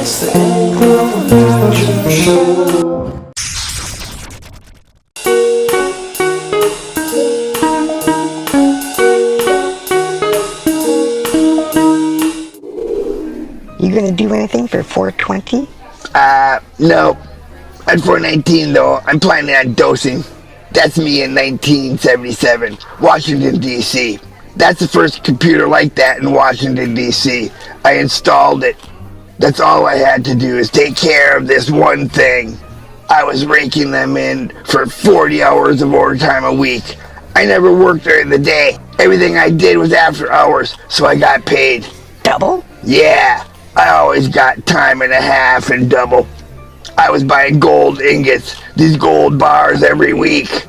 It's the Eggla and Badger Show. You gonna do anything for 420? No. At 419, though, I'm planning on dosing. That's me in 1977, Washington, D.C. That's the first computer like that in Washington, D.C. I installed it. That's all I had to do is take care of this one thing. I was raking them in for 40 hours of overtime a week. I never worked during the day. Everything I did was after hours, so I got paid. Double? Yeah, I always got time and a half and double. I was buying gold ingots, these gold bars every week.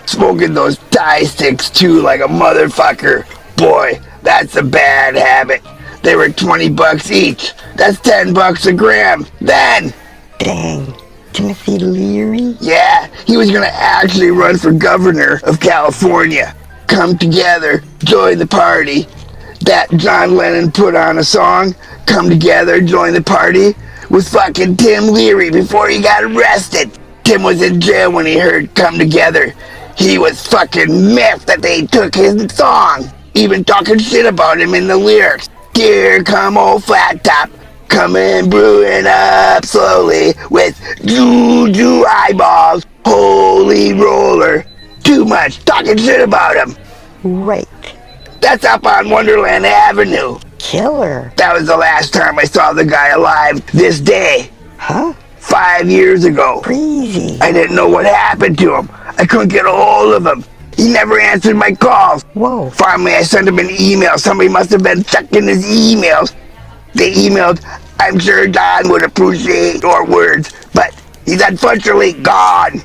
Smoking those tie sticks too like a motherfucker. Boy, that's a bad habit. They were 20 bucks each. That's 10 bucks a gram. Then, Dang. Timothy Leary? yeah, he was gonna actually run for governor of California. Come together, join the party. That John Lennon put on a song, Come Together, Join the Party, with fucking Tim Leary before he got arrested. Tim was in jail when he heard Come Together. He was fucking miffed that they took his song, even talking shit about him in the lyrics. Here come old flat top, coming brewing up slowly with JuJu eyeballs, holy roller. Too much talking shit about him. Right. That's up on Wonderland Avenue. Killer. That was the last time I saw the guy alive this day. Huh? 5 years ago. Crazy. I didn't know what happened to him. I couldn't get a hold of him. He never answered my calls. Whoa. Finally, I sent him an email. Somebody must have been checking his emails. They emailed, I'm sure Don would appreciate your words, but he's unfortunately gone.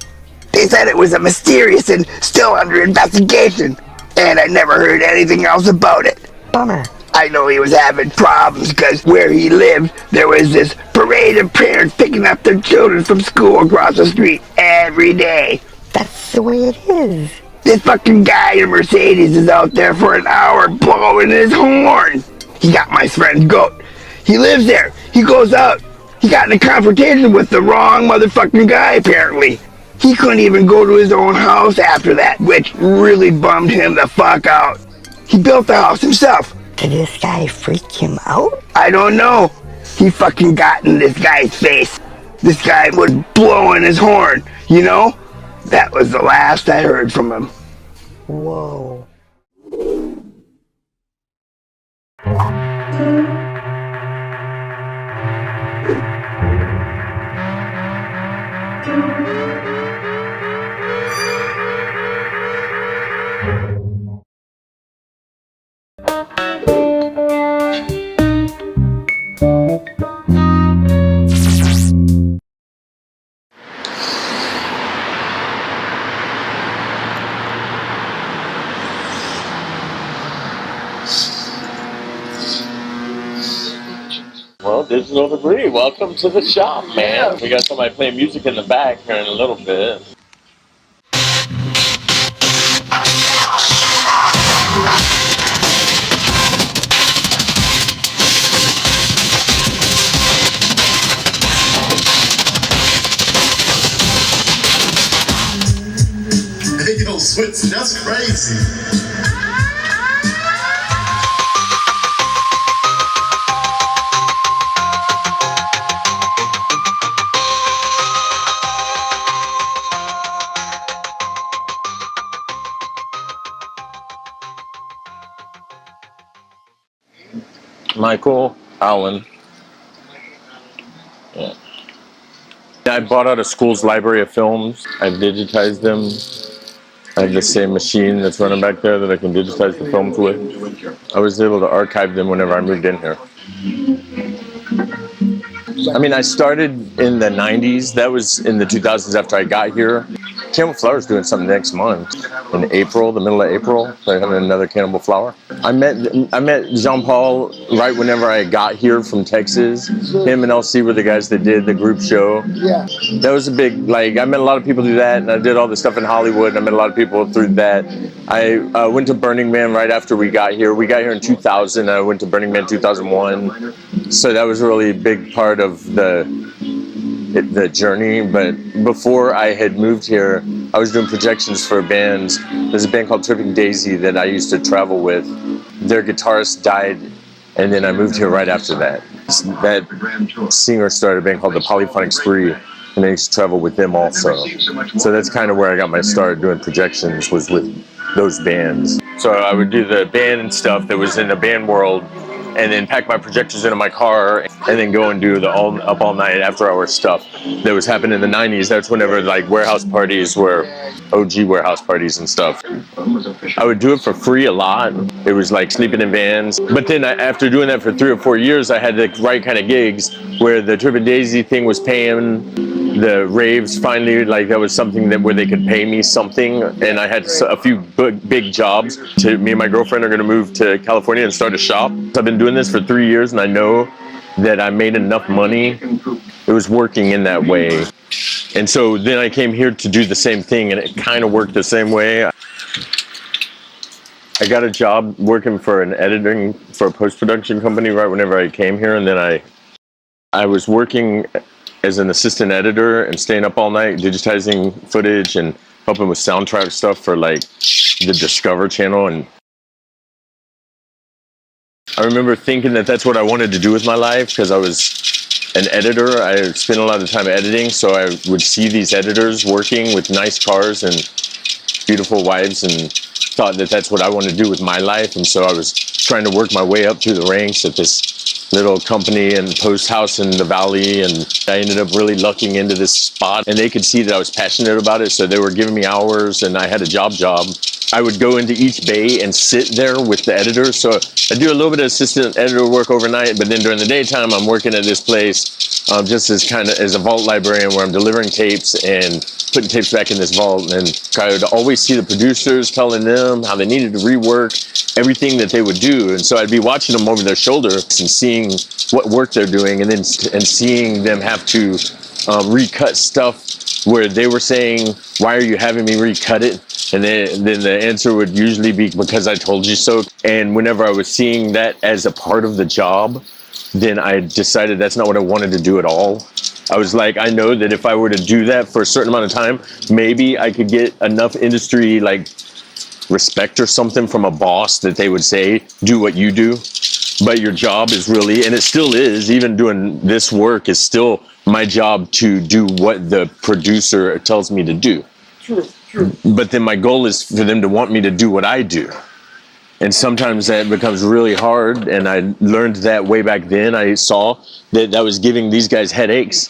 They said it was a mysterious and still under investigation, and I never heard anything else about it. Bummer. I know he was having problems because where he lived, there was this parade of parents picking up their children from school across the street every day. That's the way it is. This fucking guy in Mercedes is out there for an hour blowing his horn. He got my friend's goat. He lives there. He goes out. He got in a confrontation with the wrong motherfucking guy, apparently. He couldn't even go to his own house after that, which really bummed him the fuck out. He built the house himself. Did this guy freak him out? I don't know. He fucking got in this guy's face. This guy was blowing his horn, you know? That was the last I heard from him. Whoa. Well, Digital Debris, welcome to the shop, man. We got somebody playing music in the back here in a little bit. Hey, yo, Switz, that's crazy. Michael Allen. Yeah. I bought out a school's library of films. I digitized them. I have the same machine that's running back there that I can digitize the films with. I was able to archive them whenever I moved in here. I mean, I started in the 90s. That was in the 2000s after I got here. Cannibal Flower's doing something next month. In April, the middle of April, they're having another Cannibal Flower. I met Jean-Paul right whenever I got here from Texas. Him and LC were the guys that did the group show. Yeah. That was a big, like, I met a lot of people through that, and I did all the stuff in Hollywood, and I met a lot of people through that. I went to Burning Man right after we got here. We got here in 2000, I went to Burning Man 2001. So that was a really big part of the journey. But before I had moved here, I was doing projections for bands. There's a band called Tripping Daisy that I used to travel with. Their guitarist died, and then I moved here right after that. That singer started a band called the Polyphonic Spree, and I used to travel with them also. So that's kind of where I got my start doing projections, was with those bands. So I would do the band stuff that was in the band world, and then pack my projectors into my car, and then go and do the up all night after hours stuff that was happening in the 90s. That's whenever like warehouse parties were OG warehouse parties and stuff. I would do it for free a lot. It was like sleeping in vans. But then after doing that for 3 or 4 years, I had the right kind of gigs where the Trippin' Daisy thing was paying. The raves finally, like that was something that where they could pay me something, and I had a few big jobs. Me and my girlfriend are going to move to California and start a shop. I've been doing this for 3 years, and I know that I made enough money. It was working in that way. And so then I came here to do the same thing, and it kind of worked the same way. I got a job working for a post-production company right whenever I came here, and then I was working as an assistant editor and staying up all night digitizing footage and helping with soundtrack stuff for like the Discover Channel. And I remember thinking that that's what I wanted to do with my life, because I was an editor. I spent a lot of time editing, so I would see these editors working with nice cars and beautiful wives, and thought that that's what I wanted to do with my life. And so I was trying to work my way up through the ranks at this little company and post house in the valley, and I ended up really lucking into this spot, and they could see that I was passionate about it, so they were giving me hours, and I had a job. I would go into each bay and sit there with the editors. So I do a little bit of assistant editor work overnight, but then during the daytime I'm working at this place just as a vault librarian, where I'm delivering tapes and putting tapes back in this vault. And I would always see the producers telling them how they needed to rework everything that they would do. And so I'd be watching them over their shoulder and seeing what work they're doing, and then seeing them have to recut stuff where they were saying, why are you having me recut it? And then the answer would usually be, because I told you so. And whenever I was seeing that as a part of the job, then I decided that's not what I wanted to do at all. I was like, I know that if I were to do that for a certain amount of time, maybe I could get enough industry like respect or something from a boss that they would say, do what you do. But your job is really, and it still is, even doing this work is still my job to do what the producer tells me to do. True. But then my goal is for them to want me to do what I do. And sometimes that becomes really hard, and I learned that way back then. I saw that was giving these guys headaches,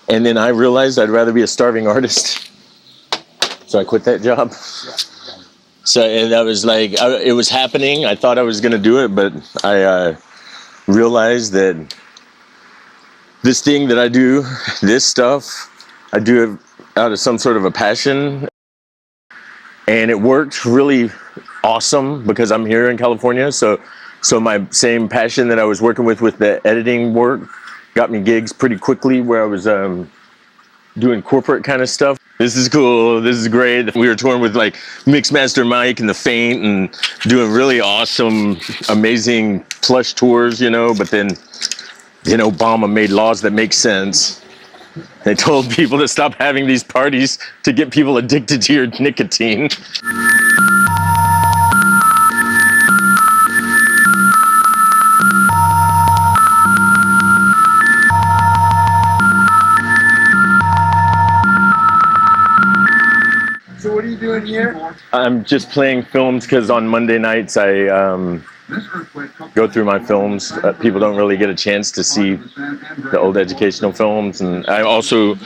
and then I realized I'd rather be a starving artist. So I quit that job. So, and that was like, it was happening. I thought I was going to do it, but I realized that this thing that I do, this stuff, I do it out of some sort of a passion. And it worked really awesome because I'm here in California. So my same passion that I was working with the editing work got me gigs pretty quickly, where I was doing corporate kind of stuff. This is cool. This is great. We were touring with like Mixmaster Mike and the Faint, and doing really awesome, amazing plush tours, but then Obama made laws that make sense. They told people to stop having these parties to get people addicted to your nicotine. So what are you doing here? I'm just playing films because on Monday nights I go through my films. People don't really get a chance to see the old educational films, and I also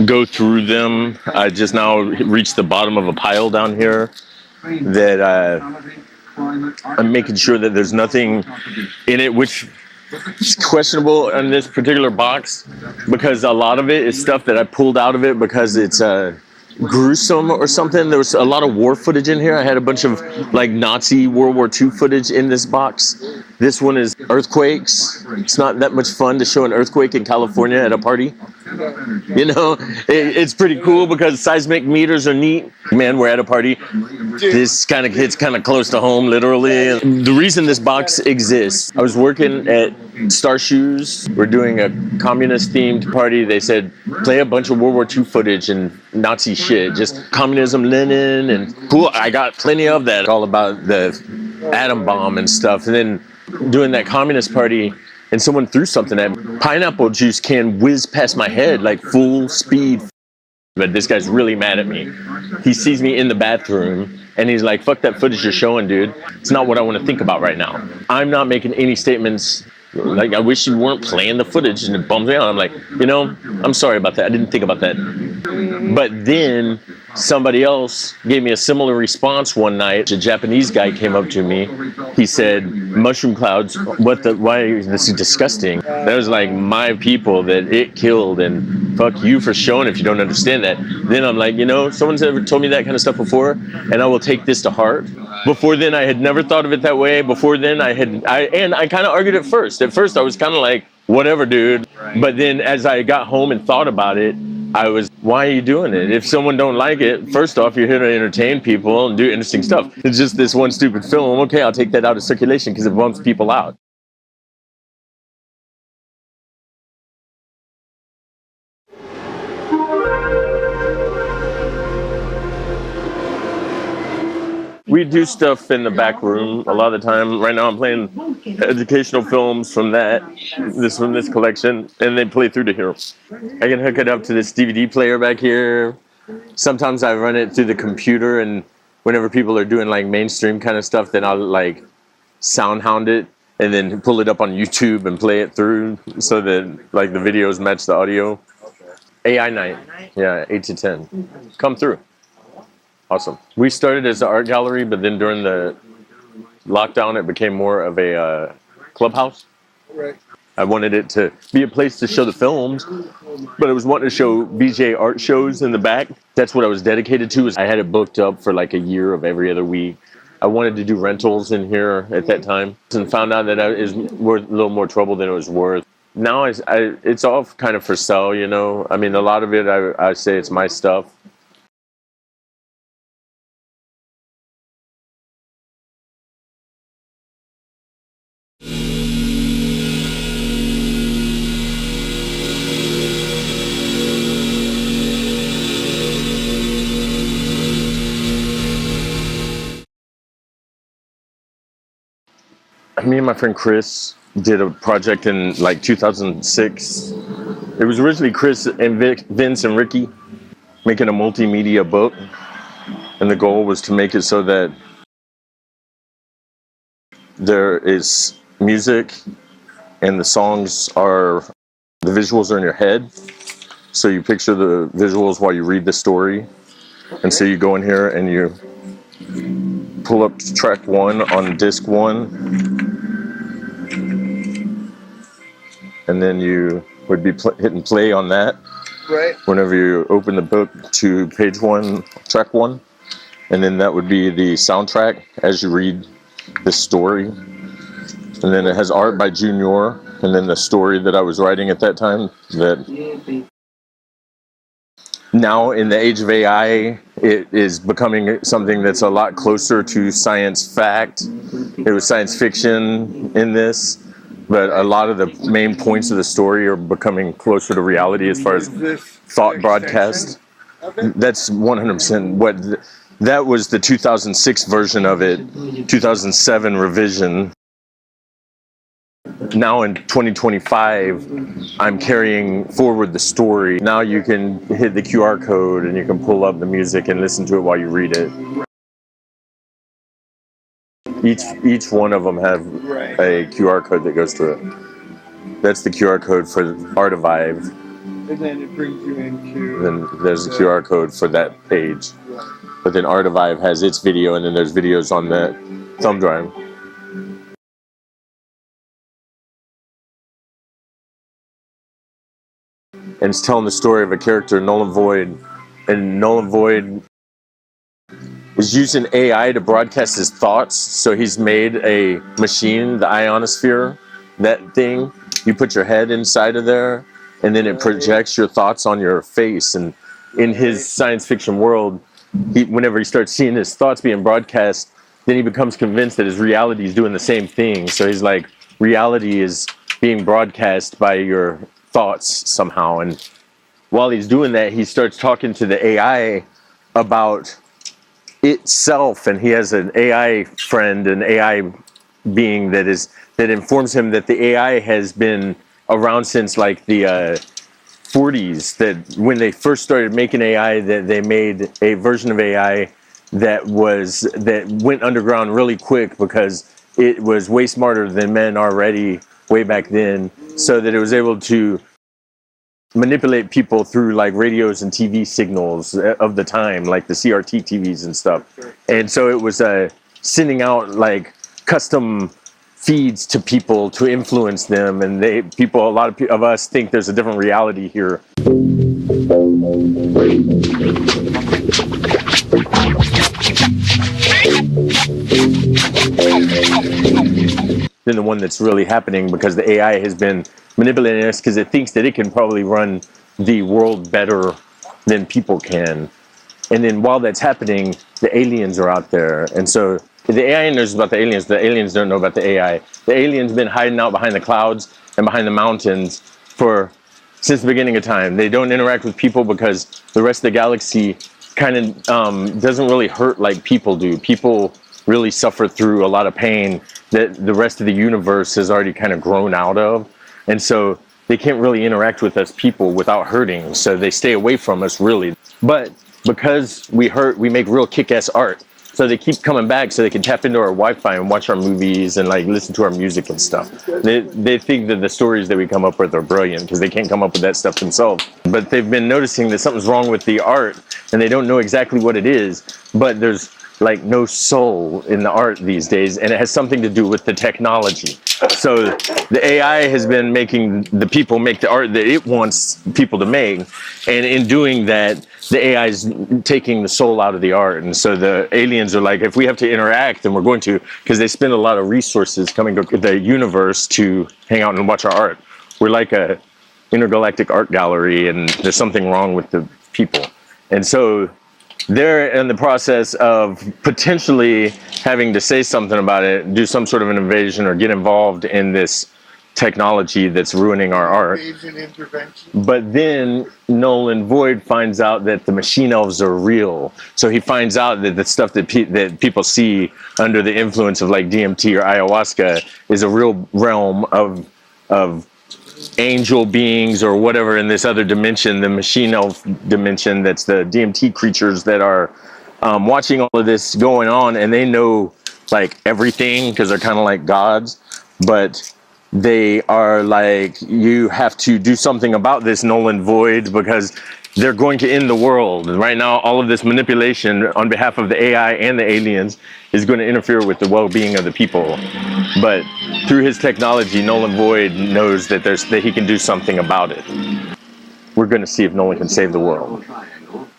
go through them. I just now reached the bottom of a pile down here that I'm making sure that there's nothing in it which is questionable in this particular box, because a lot of it is stuff that I pulled out of it because it's gruesome or something. There was a lot of war footage in here. I had a bunch of like Nazi World War II footage in this box. This one is earthquakes. It's not that much fun to show an earthquake in California at a party. It's pretty cool because seismic meters are neat. Man, we're at a party. this kind of hits kind of close to home, literally. The reason this box exists, I was working at Star Shoes. We're doing a communist-themed party. They said, play a bunch of World War II footage and Nazi shit, just communism, Lenin, and cool. I got plenty of that, all about the atom bomb and stuff. And then doing that communist party, and someone threw something at me. Pineapple juice can whiz past my head like full speed. But this guy's really mad at me. He sees me in the bathroom and he's like, fuck that footage you're showing, dude. It's not what I want to think about right now. I'm not making any statements. Like, I wish you weren't playing the footage, and it bums me out. I'm like, you know, I'm sorry about that. I didn't think about that. But then somebody else gave me a similar response one night. A Japanese guy came up to me. He said, mushroom clouds, why is this disgusting? That was like my people that it killed, and fuck you for showing if you don't understand that. Then I'm like, you know, someone's ever told me that kind of stuff before, and I will take this to heart. Before then, I had never thought of it that way. Before then, I kind of argued at first. At first, I was kind of like, whatever, dude. But then as I got home and thought about it, I was, why are you doing it? If someone don't like it, first off, you're here to entertain people and do interesting stuff. It's just this one stupid film. Okay, I'll take that out of circulation because it bumps people out. We do stuff in the back room a lot of the time. Right now I'm playing educational films from this collection, and they play through to here. I can hook it up to this DVD player back here. Sometimes I run it through the computer, and whenever people are doing like mainstream kind of stuff, then I'll like sound hound it and then pull it up on YouTube and play it through so that like the videos match the audio. AI night, yeah, 8 to 10. Come through. Awesome. We started as an art gallery, but then during the lockdown, it became more of a clubhouse. Right. I wanted it to be a place to show the films, but I was wanting to show BJ art shows in the back. That's what I was dedicated to. I had it booked up for like a year of every other week. I wanted to do rentals in here at that time, and found out that it was worth a little more trouble than it was worth. Now it's all kind of for sale, you know. I mean, a lot of it, I say it's my stuff. Me and my friend Chris did a project in like 2006. It was originally Chris and Vince and Ricky making a multimedia book, and the goal was to make it so that there is music and the songs are, the visuals are in your head, so you picture the visuals while you read the story. And so you go in here and you pull up track 1 on disc 1, and then you would be hitting play on that. Right. Whenever you open the book to page 1, track 1, and then that would be the soundtrack as you read the story. And then it has art by Junior, and then the story that I was writing at that time. That now in the age of AI, it is becoming something that's a lot closer to science fact. It was science fiction in this, but a lot of the main points of the story are becoming closer to reality as far as thought broadcast. That's 100% what that was, the 2006 version of it, 2007 revision. Now in 2025, I'm carrying forward the story. Now you can hit the QR code and you can pull up the music and listen to it while you read it. Each one of them have a QR code that goes to it. That's the QR code for Artivive. And then it brings you into... Then there's a QR code for that page. But then Artivive has its video, and then there's videos on the thumb drive. And it's telling the story of a character, Null and Void. And Null and Void is using AI to broadcast his thoughts. So he's made a machine, the ionosphere, that thing. You put your head inside of there, and then it projects your thoughts on your face. And in his science fiction world, whenever he starts seeing his thoughts being broadcast, then he becomes convinced that his reality is doing the same thing. So he's like, reality is being broadcast by your thoughts somehow. And while he's doing that, he starts talking to the AI about itself, and he has an AI friend, an AI being that informs him that the AI has been around since like the 40s. That when they first started making AI, that they made a version of AI that went underground really quick because it was way smarter than men already way back then, so that it was able to manipulate people through like radios and TV signals of the time, like the CRT TVs and stuff. And so it was sending out like custom feeds to people to influence them, and a lot of us think there's a different reality here. Than the one that's really happening, because the AI has been manipulating us because it thinks that it can probably run the world better than people can. And then while that's happening, the aliens are out there. And so the AI knows about the aliens don't know about the AI. The aliens been hiding out behind the clouds and behind the mountains since the beginning of time. They don't interact with people because the rest of the galaxy kind of doesn't really hurt like people do. People really suffer through a lot of pain that the rest of the universe has already kind of grown out of. And so they can't really interact with us people without hurting. So they stay away from us, really. But because we make real kick-ass art. So they keep coming back so they can tap into our Wi-Fi and watch our movies and like listen to our music and stuff. They think that the stories that we come up with are brilliant because they can't come up with that stuff themselves. But they've been noticing that something's wrong with the art, and they don't know exactly what it is. But there's like no soul in the art these days, and it has something to do with the technology. So the AI has been making the people make the art that it wants people to make, and in doing that, the AI is taking the soul out of the art. And so the aliens are like, if we have to interact, then we're going to, because they spend a lot of resources coming to the universe to hang out and watch our art. We're like a intergalactic art gallery, and there's something wrong with the people. And so they're in the process of potentially having to say something about it, do some sort of an invasion, or get involved in this technology that's ruining our art. But then Nolan Void finds out that the machine elves are real. So he finds out that the stuff that people see under the influence of like DMT or ayahuasca is a real realm of angel beings or whatever in this other dimension, the machine elf dimension. That's the DMT creatures that are watching all of this going on, and they know like everything because they're kind of like gods, but they are like, you have to do something about this, Nolan Void, because they're going to end the world. And right now, all of this manipulation on behalf of the AI and the aliens is going to interfere with the well-being of the people. But through his technology, Nolan Void knows that he can do something about it. We're going to see if Nolan can save the world.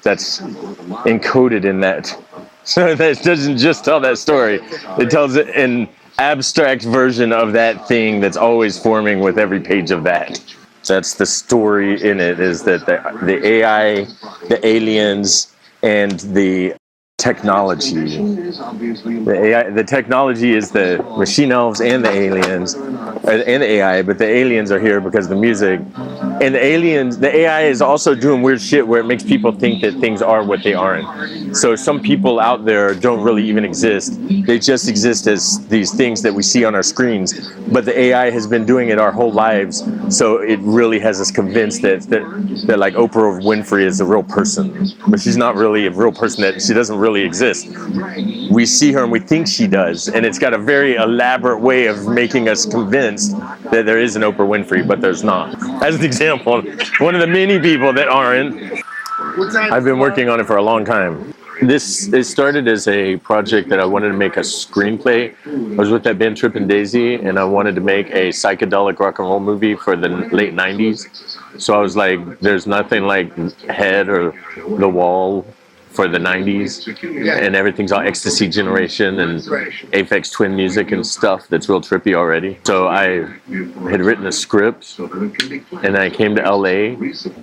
That's encoded in that. So that doesn't just tell that story. It tells it in abstract version of that thing that's always forming with every page of that. That's the story in it, is that the AI, the aliens, and the technology. The technology is the machine elves and the aliens, and the AI, but the aliens are here because of the music. And the AI is also doing weird shit where it makes people think that things are what they aren't. So some people out there don't really even exist. They just exist as these things that we see on our screens. But the AI has been doing it our whole lives, so it really has us convinced that like Oprah Winfrey is a real person. But she's not really a real person, that she doesn't really exist. We see her and we think she does, and it's got a very elaborate way of making us convinced that there is an Oprah Winfrey, but there's not. As an example, one of the many people that aren't. I've been working on it for a long time. It started as a project that I wanted to make a screenplay. I was with that band Trip and Daisy, and I wanted to make a psychedelic rock and roll movie for the late 90s. So I was like, there's nothing like Head or The Wall for the 90s, and everything's all Ecstasy Generation and Aphex Twin music and stuff that's real trippy already. So I had written a script, and I came to LA.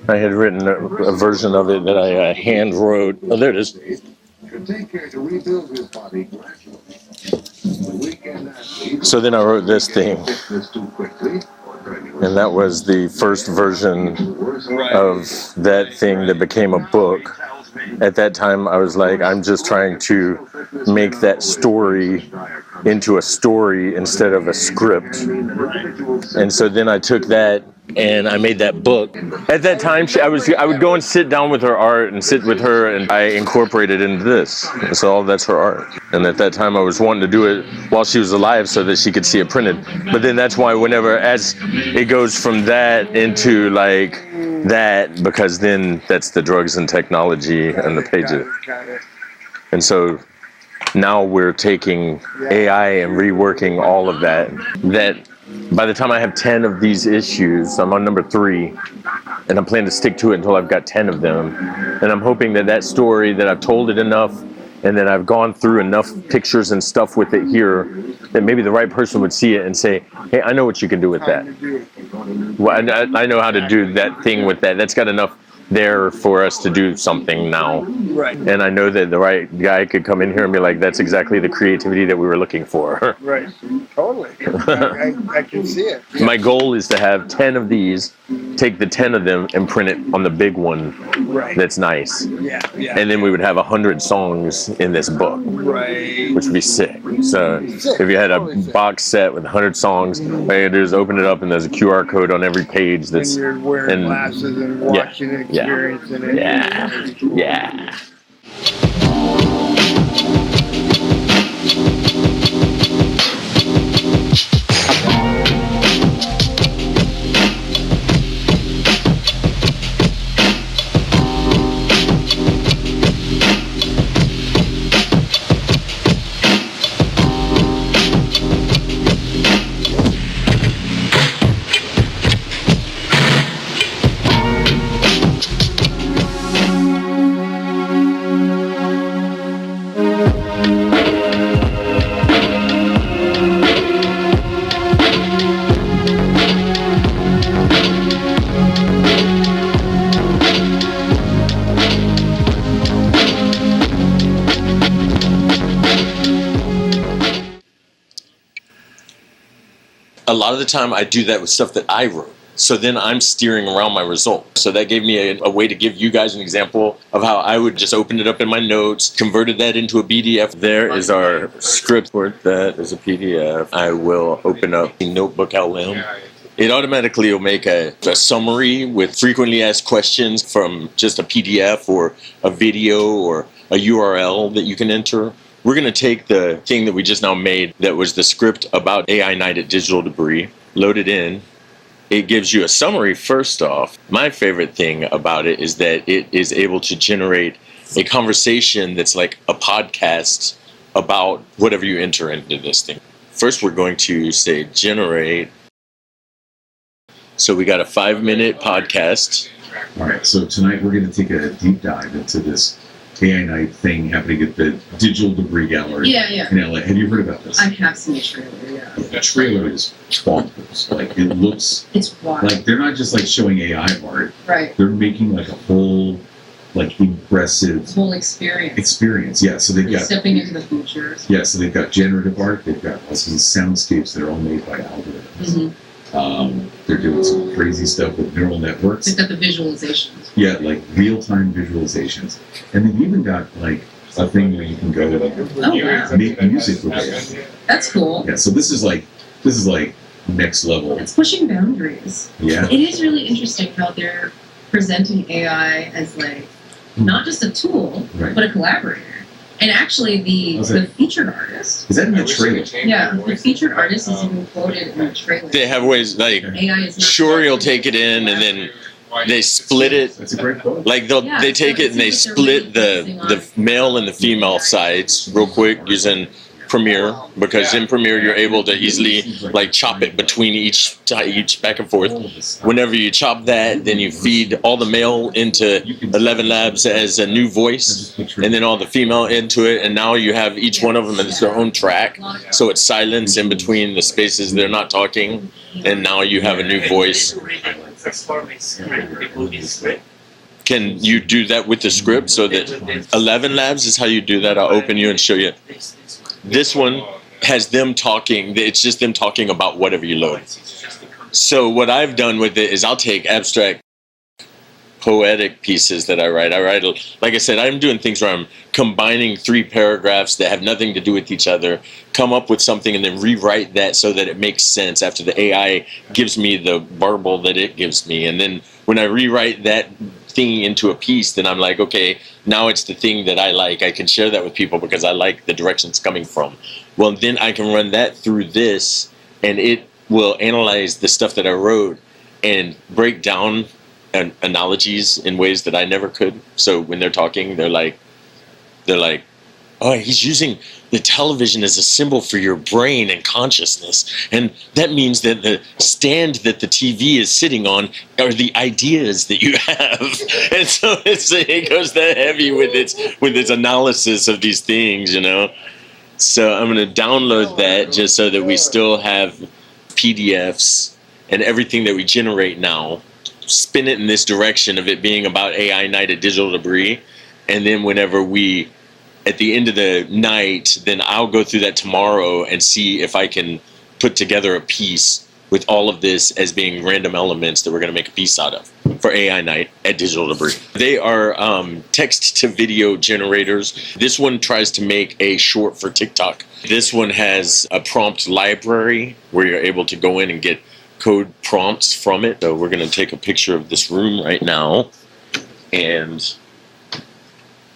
I had written a version of it that I hand wrote. Oh, there it is. So then I wrote this thing, and that was the first version of that thing that became a book. At that time, I was like, I'm just trying to make that story into a story instead of a script. And so then I took that and I made that book. At that time, I would go and sit down with her art and sit with her, and I incorporated into this. So that's her art. And at that time, I was wanting to do it while she was alive so that she could see it printed. But then that's why whenever, as it goes from that into like that, because then that's the drugs and technology and the pages. And so now we're taking AI and reworking all of that. That by the time I have 10 of these issues, I'm on number 3, and I'm planning to stick to it until I've got 10 of them. And I'm hoping that that story, that I've told it enough, and that I've gone through enough pictures and stuff with it here, that maybe the right person would see it and say, hey, I know what you can do with that. Well, I know how to do that thing with that. That's got enough there for us to do something now. Right. And I know that the right guy could come in here and be like, that's exactly the creativity that we were looking for. Right. Totally. I can see it. My goal is to have 10 of these, take the 10 of them and print it on the big one. Right. That's nice. Yeah. And then we would have 100 songs in this book. Right. Which would be sick. So if you had a box set with 100 songs, all you do is open it up and there's a QR code on every page that's... And you're wearing glasses and watching it, experiencing it. Yeah. A lot of the time I do that with stuff that I wrote. So then I'm steering around my result. So that gave me a way to give you guys an example of how I would just open it up in my notes, converted that into a PDF. There is our script for that is a PDF. I will open up the Notebook LM. It automatically will make a summary with frequently asked questions from just a PDF or a video or a URL that you can enter. We're going to take the thing that we just now made that was the script about AI Night at Digital Debris, load it in. It gives you a summary first off. My favorite thing about it is that it is able to generate a conversation that's like a podcast about whatever you enter into this thing. First, we're going to say generate. So we got a 5-minute podcast. All right, so tonight we're going to take a deep dive into this AI Night thing happening at the Digital Debris Gallery in LA. Have you heard about this? I have seen the trailer, yeah. The trailer is bonkers. Like, it looks... It's wild. Like, they're not just, like, showing AI art. Right. They're making, like, a whole, like, impressive... Whole experience. Experience, yeah. So they've got... Stepping into the future. Yeah, so they've got generative art. They've got all these soundscapes that are all made by algorithms. They're doing some crazy stuff with neural networks. They've got the visualizations. Yeah, like real-time visualizations. And they've even got, like, a thing where you can go and make music with it. That's cool. Yeah, so this is like next level. It's pushing boundaries. Yeah. It is really interesting how they're presenting AI as, like, not just a tool, but a collaborator. And actually, the featured artist... Is that in the trailer? Yeah, the featured artist is even quoted in the trailer. They have ways, like, Shuri will take it in and then they split it. That's a great quote. Like, they take it and they split the male and the female sides real quick using Premiere, because in Premiere you're able to easily like chop it between each back and forth. Whenever you chop that, then you feed all the male into 11 Labs as a new voice, and then all the female into it, and now you have each one of them as their own track, so it's silence in between the spaces they're not talking, and now you have a new voice. can you do that with the script so that 11 labs is how you do that? I'll open you and show you. This one has them talking. It's just them talking about whatever you load. So what I've done with it is I'll take abstract poetic pieces that I write. Like I said, I'm doing things where I'm combining 3 paragraphs that have nothing to do with each other, come up with something and then rewrite that so that it makes sense after the AI gives me the burble that it gives me. And then when I rewrite that thing into a piece, then I'm like, okay, now it's the thing that I like. I can share that with people because I like the direction it's coming from. Well, then I can run that through this and it will analyze the stuff that I wrote and break down analogies in ways that I never could. So when they're talking, they're like, oh, he's using the television as a symbol for your brain and consciousness, and that means that the stand that the TV is sitting on are the ideas that you have. And so it goes that heavy with its analysis of these things, you know. So I'm going to download that just so that we still have PDFs and everything that we generate now, spin it in this direction of it being about AI night at Digital Debris. And then whenever we, at the end of the night, then I'll go through that tomorrow and see if I can put together a piece with all of this as being random elements that we're going to make a piece out of for AI night at Digital Debris. They are text to video generators. This one tries to make a short for TikTok. This one has a prompt library where you're able to go in and get code prompts from it. So we're going to take a picture of this room right now and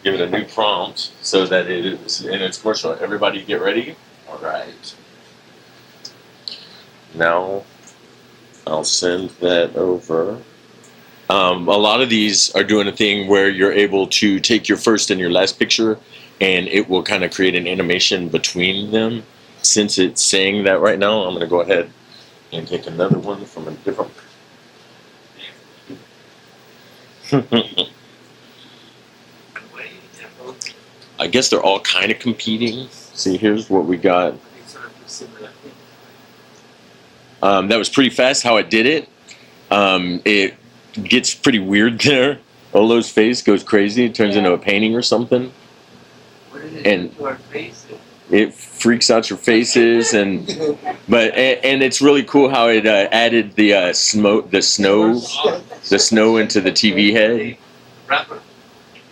give it a new prompt so that it is in its commercial. Everybody get ready. All right. Now I'll send that over. A lot of these are doing a thing where you're able to take your first and your last picture and it will kind of create an animation between them. Since it's saying that right now, I'm going to go ahead and take another one from a different. I guess they're all kind of competing. See, here's what we got. That was pretty fast how it did it. It gets pretty weird there. Olo's face goes crazy. It turns into a painting or something. And it freaks out your faces, and it's really cool how it added the snow into the TV head.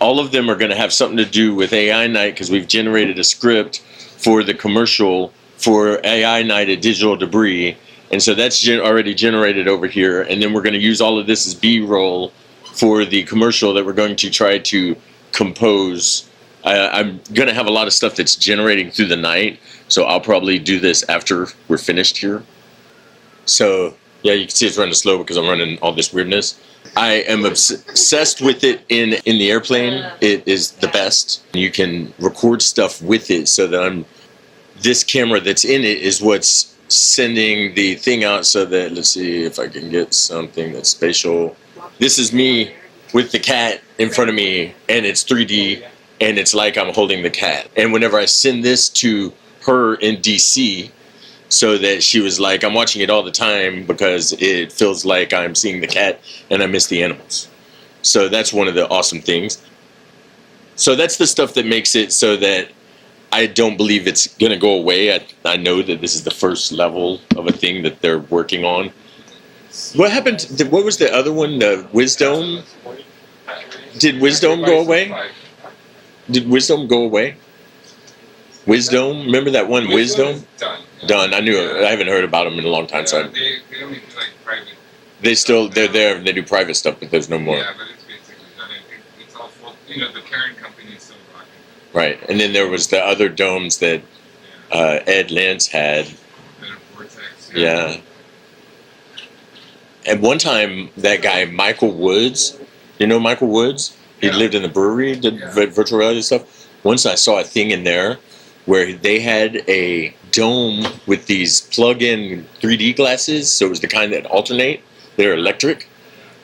All of them are going to have something to do with AI night because we've generated a script for the commercial for AI night at Digital Debris, and so that's already generated over here. And then we're going to use all of this as B-roll for the commercial that we're going to try to compose. I'm going to have a lot of stuff that's generating through the night, so I'll probably do this after we're finished here. So, yeah, you can see it's running slow because I'm running all this weirdness. I am obsessed with it in the airplane. It is the best. You can record stuff with it so that this camera that's in it is what's sending the thing out so that, let's see if I can get something that's spatial. This is me with the cat in front of me, and it's 3D. And it's like I'm holding the cat. And whenever I send this to her in DC, so that she was like, I'm watching it all the time because it feels like I'm seeing the cat and I miss the animals. So that's one of the awesome things. So that's the stuff that makes it so that I don't believe it's going to go away. I know that this is the first level of a thing that they're working on. What happened? What was the other one? The Wisdom? Did Wisdom go away? Did Wisdom go away? Wisdom? Remember that one Wisdom? Done. I knew it. I haven't heard about them in a long time. So they only do like private. They're there and they do private stuff, but there's no more. Yeah, but it's basically done. I think it's all full, the parent company is still rocking. Right. And then there was the other domes that Ed Lance had. Vortex. Yeah. At one time, that guy, Michael Woods, you know Michael Woods? He lived in the brewery, did virtual reality stuff. Once I saw a thing in there where they had a dome with these plug-in 3D glasses. So it was the kind that alternate. They're electric.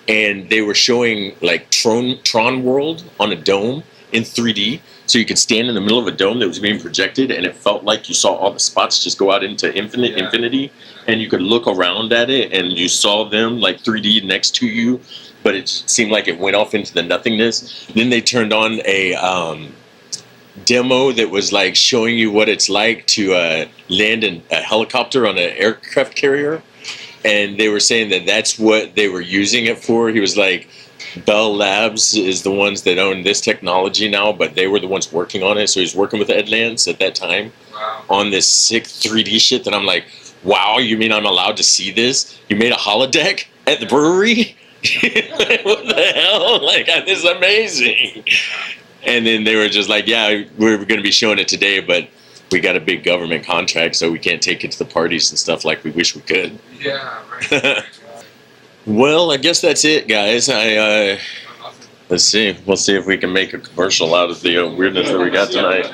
And they were showing like Tron World on a dome. in 3D. So you could stand in the middle of a dome that was being projected, and it felt like you saw all the spots just go out into infinity, and you could look around at it, and you saw them like 3D next to you, but it seemed like it went off into the nothingness. Then they turned on a demo that was like showing you what it's like to land a helicopter on an aircraft carrier, and they were saying that that's what they were using it for. He was like, Bell Labs is the ones that own this technology now, but they were the ones working on it. So he was working with Edlands at that time on this sick 3D shit that I'm like, wow, you mean I'm allowed to see this? You made a holodeck at the brewery? Like, what the hell? Like, this is amazing. And then they were just like, yeah, we're going to be showing it today, but we got a big government contract, so we can't take it to the parties and stuff like we wish we could. Yeah, right. Well, I guess that's it, guys. Let's see. We'll see if we can make a commercial out of the weirdness that we got tonight.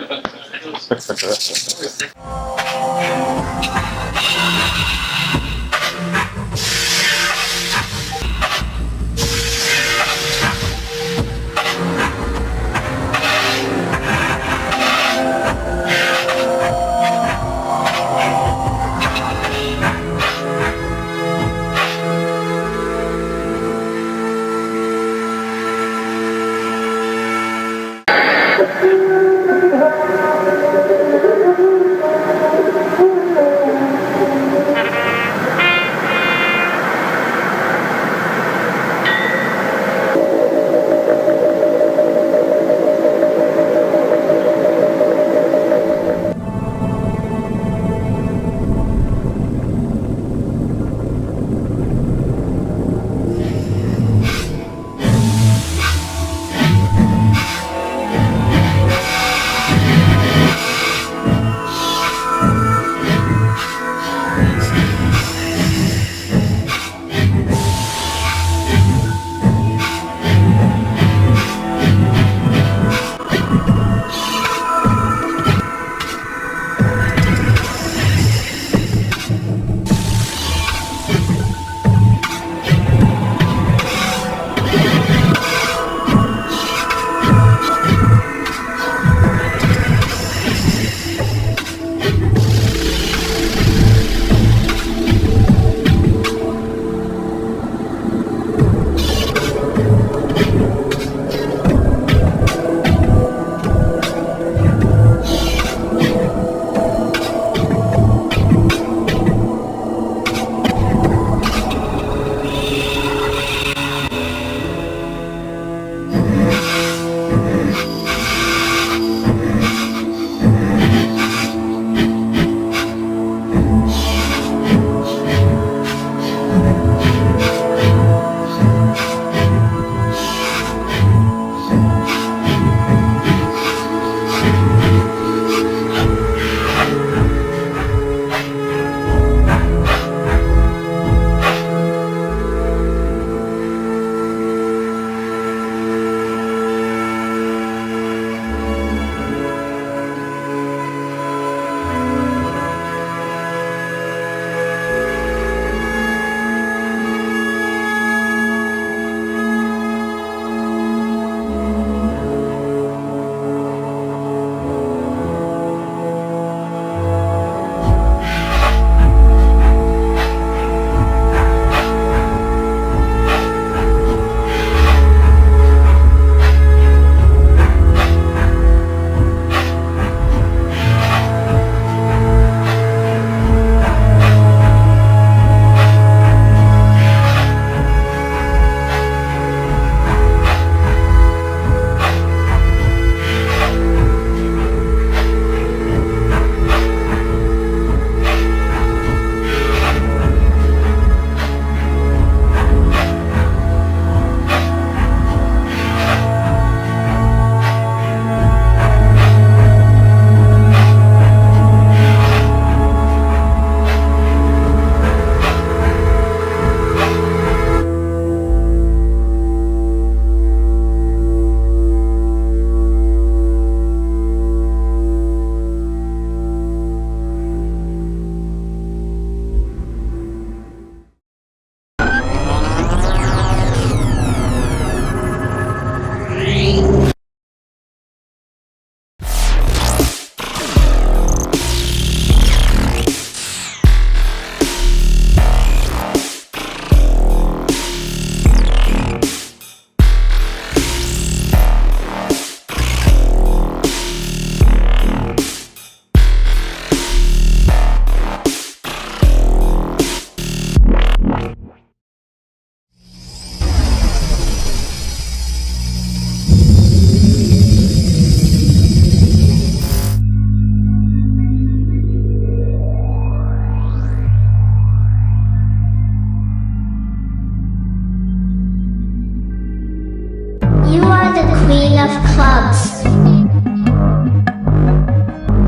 Queen of Clubs.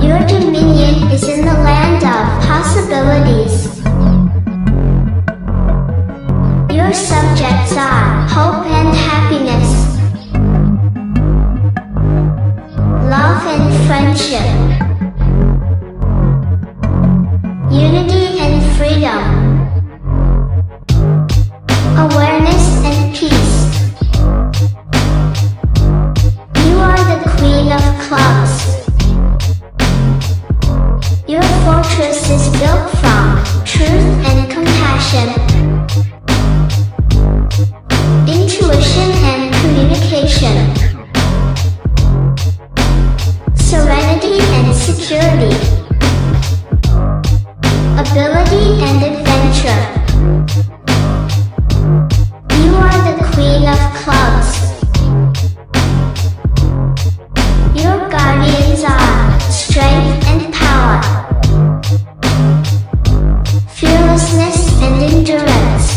Your dominion is in the land of possibilities. Your subjects are hope and happiness, love and friendship, unity and freedom, awareness and peace. You are the Queen of Clubs. Your fortress is built from truth and compassion, intuition and communication, serenity and security, ability and adventure. You are the Queen of Clubs. Your guardians are strength and power, fearlessness and endurance,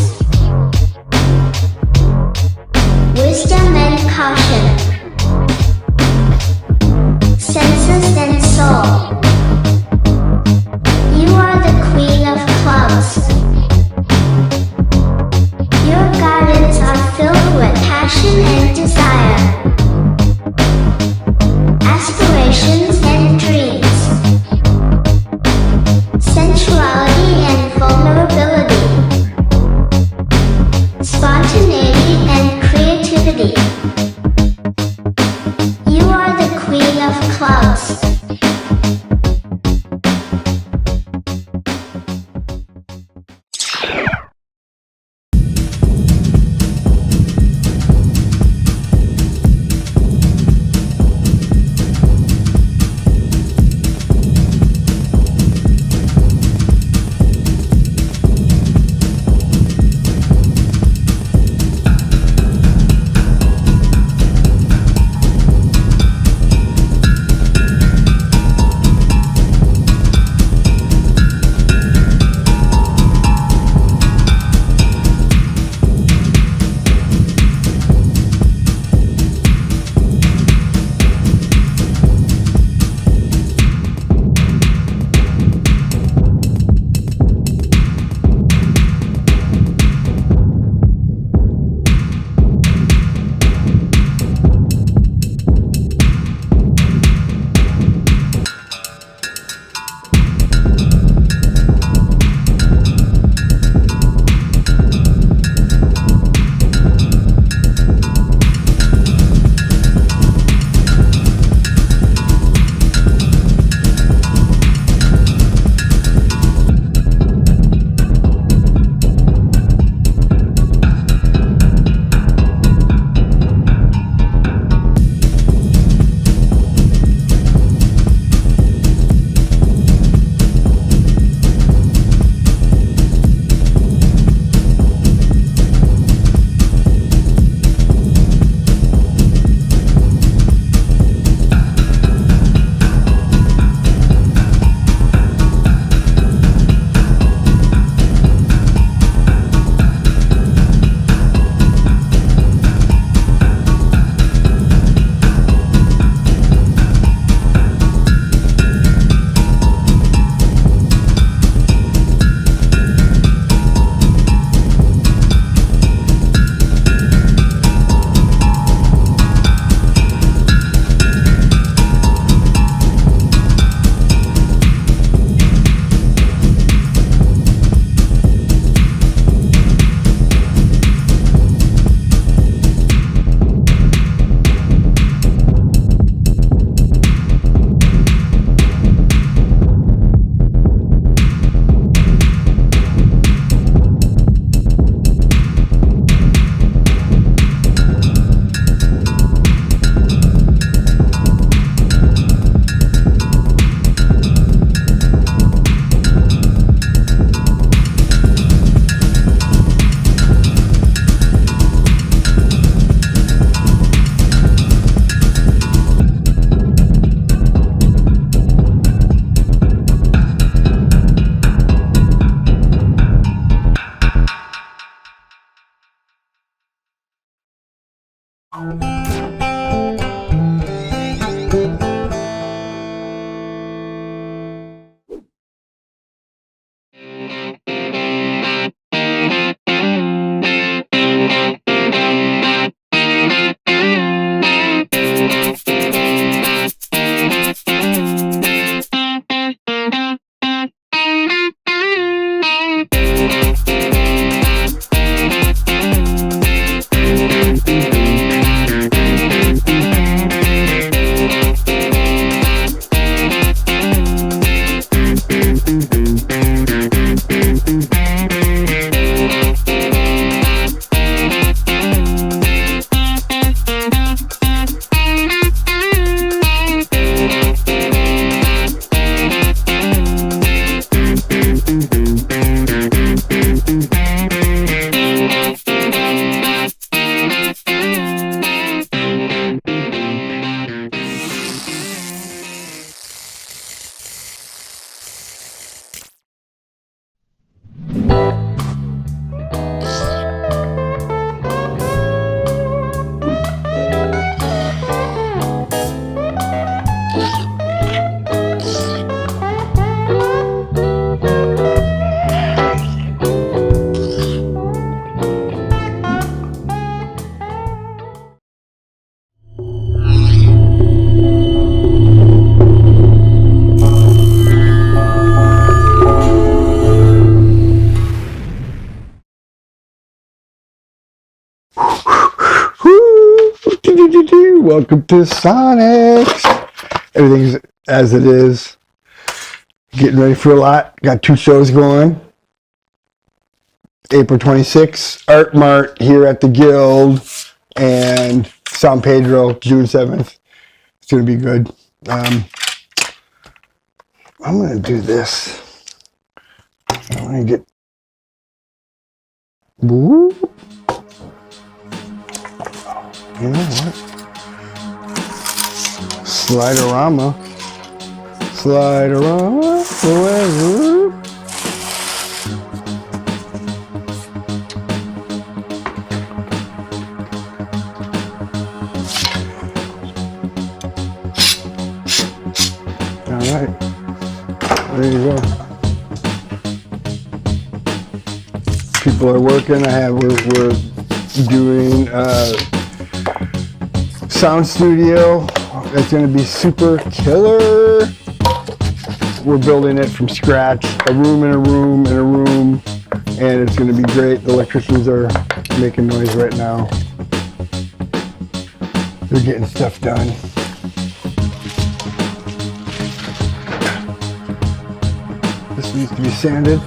wisdom and caution, senses and soul. You are the Queen of Clubs. Your gardens are filled with passion and desire, aspirations and dreams, sensuality and vulnerability, spontaneity and creativity. You are the Queen of Clubs. Welcome to Sonic's. Everything's as it is. Getting ready for a lot. Got 2 shows going. April 26th, Art Mart here at the Guild, and San Pedro, June 7th. It's going to be good. I'm going to do this. I'm going to get... Whoop. You know what? Sliderama. Sliderama. Forever. All right. There you go. People are working. We're doing sound studio. It's going to be super killer. We're building it from scratch, a room in a room in a room, and it's going to be great. The electricians are making noise right now. They're getting stuff done. This needs to be sanded.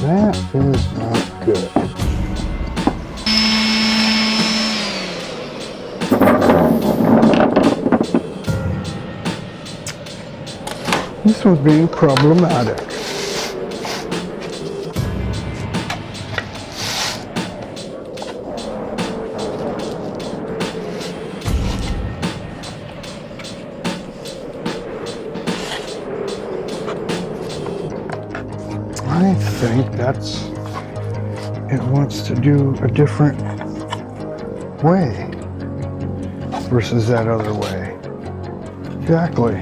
That is not good. This one's being problematic. I think it wants to do a different way versus that other way. Exactly.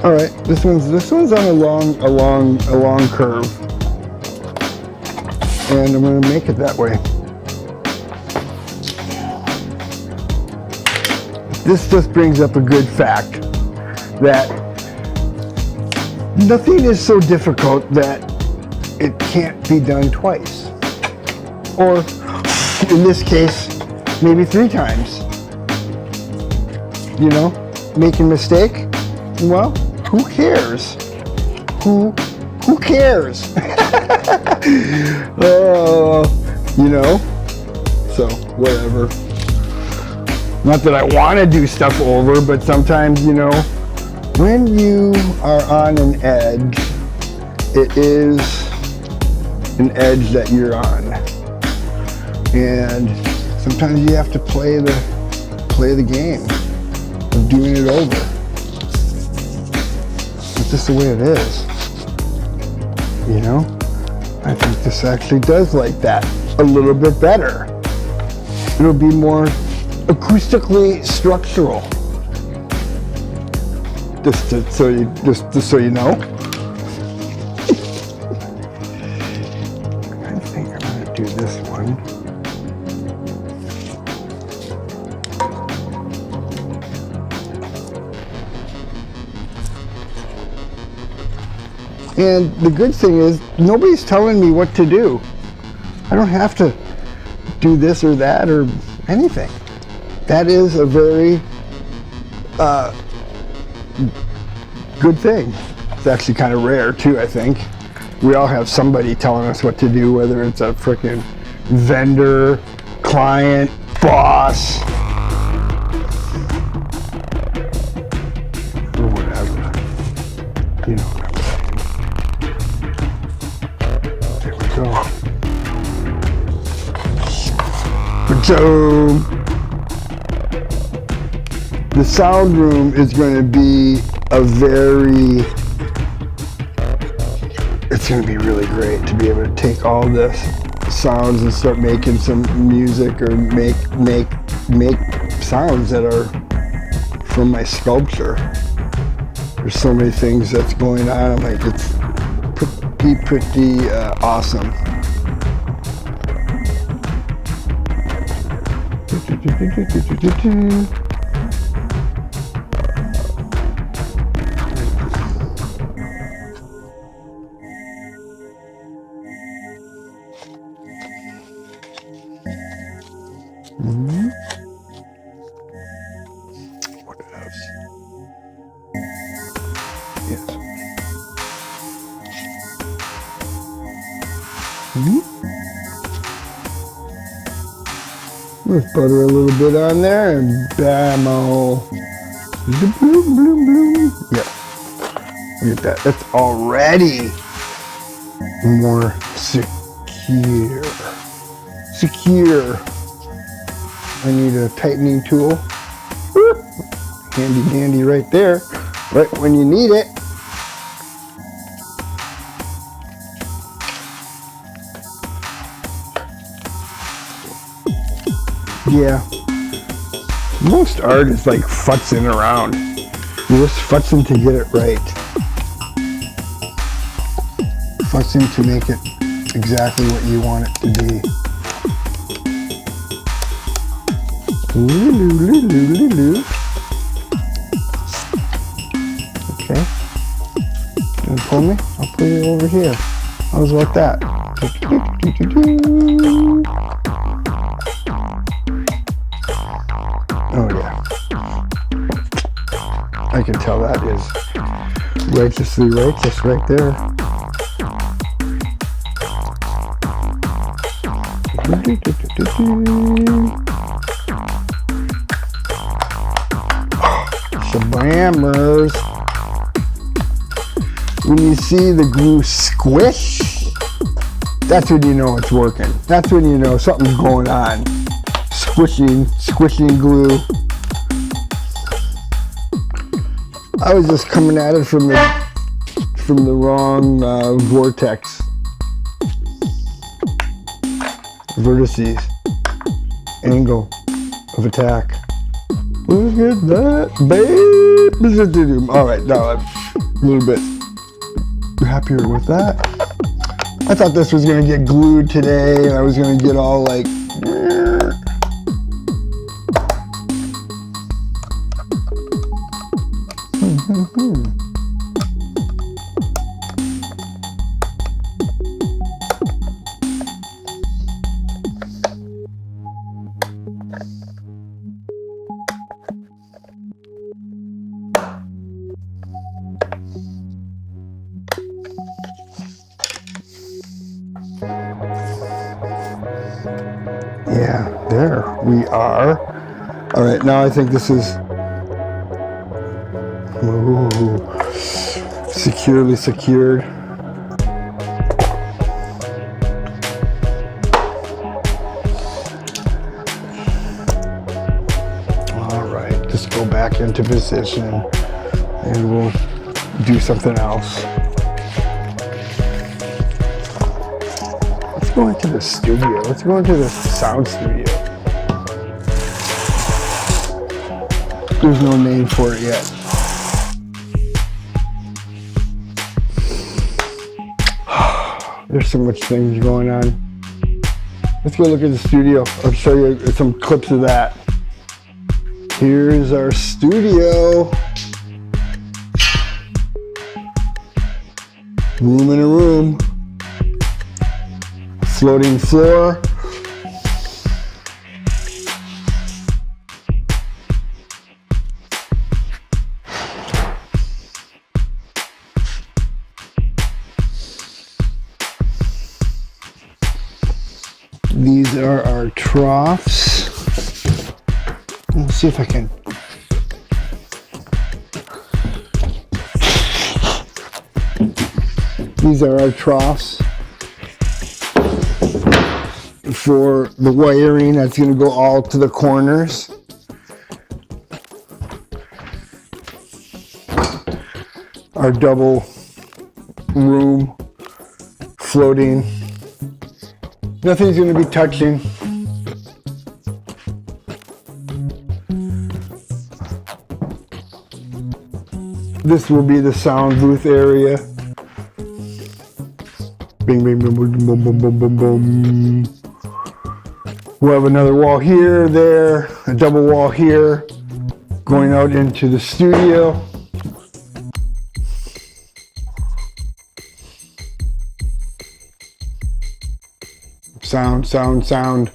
All right, this one's on a long curve, and I'm going to make it that way. This just brings up a good fact that nothing is so difficult that it can't be done twice. Or, in this case, maybe 3 times. You know, making a mistake? Well, who cares? Who cares? You know? So, whatever. Not that I want to do stuff over, but sometimes, you know, when you are on an edge, it is an edge that you're on. And sometimes you have to play the game of doing it over. It's just the way it is. You know? I think this actually does like that a little bit better. It'll be more acoustically structural. Just so you know. I think I'm going to do this one. And the good thing is, nobody's telling me what to do. I don't have to do this or that or anything. That is a very good thing. It's actually kind of rare too, I think. We all have somebody telling us what to do, whether it's a freaking vendor, client, boss, or whatever. You know what I'm saying. There we go. So the sound room is going to be it's going to be really great to be able to take all this sounds and start making some music or make sounds that are from my sculpture. There's so many things that's going on. I'm like, it's pretty awesome. What else? Yes. Let's butter a little bit on there and bam-o. Bloom, bloom, bloom. Yep. Look at that. That's already more secure. Secure. I need a tightening tool. Whoop. Handy dandy right there. Right when you need it. Yeah. Most art is like futzing around. You're just futzing to get it right. Futzing to make it exactly what you want it to be. Okay. You gonna pull me? I'll pull you over here. How's about that? Oh yeah. I can tell that is righteously righteous right there. Shabammers. When you see the glue squish, that's when you know it's working. That's when you know something's going on. Squishing glue. I was just coming at it from the wrong vortex. Vertices. Angle of attack. Look at that, babe. Alright, now I'm a little bit happier with that. I thought this was going to get glued today and I was going to get all like... Yeah, there we are. All right, now I think this is securely secured. All right, just go back into position and we'll do something else. Let's go into the studio. Let's go into the sound studio. There's no name for it yet. There's so much things going on. Let's go look at the studio. I'll show you some clips of that. Here's our studio. Room in a room. Floating floor. These are our troughs. Let's see if I can. These are our troughs for the wiring that's going to go all to the corners. Our double room floating. Nothing's going to be touching. This will be the sound booth area. Bing, bing, boom, boom, boom, boom, boom, boom, boom. We'll have another wall here, there, a double wall here, going out into the studio. Sound, sound, sound.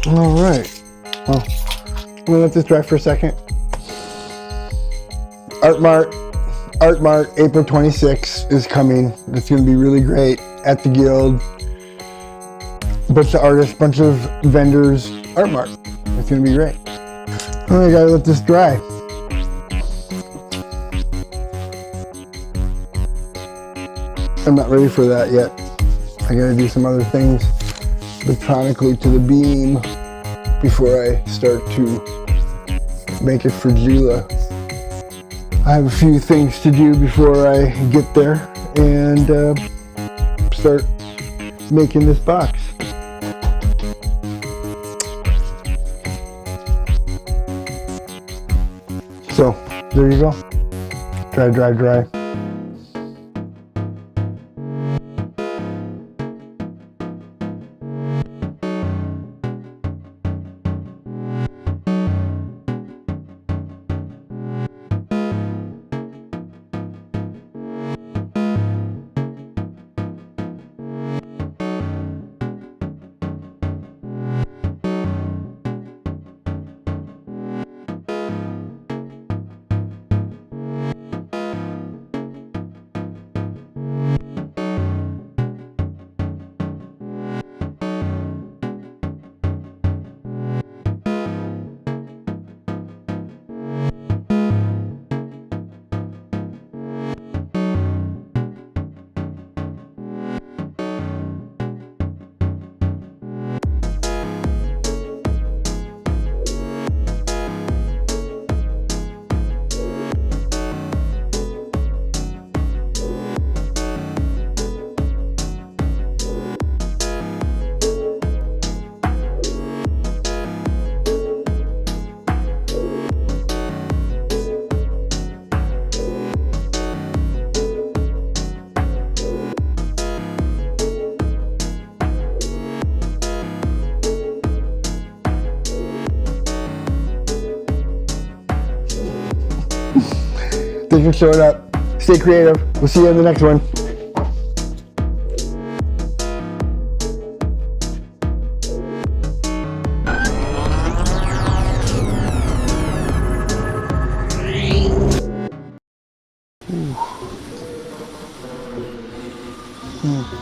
All right. Well, I'm gonna let this dry for a second. Art Mart, April 26th is coming. It's gonna be really great at the Guild. A bunch of artists, bunch of vendors, Art Mart. It's gonna be great. Oh, I gotta let this dry. I'm not ready for that yet. I gotta do some other things electronically to the beam before I start to make it for Jula. I have a few things to do before I get there and start making this box. So, there you go. Dry, dry, dry. Thanks for showing up. Stay creative. We'll see you in the next one. Ooh.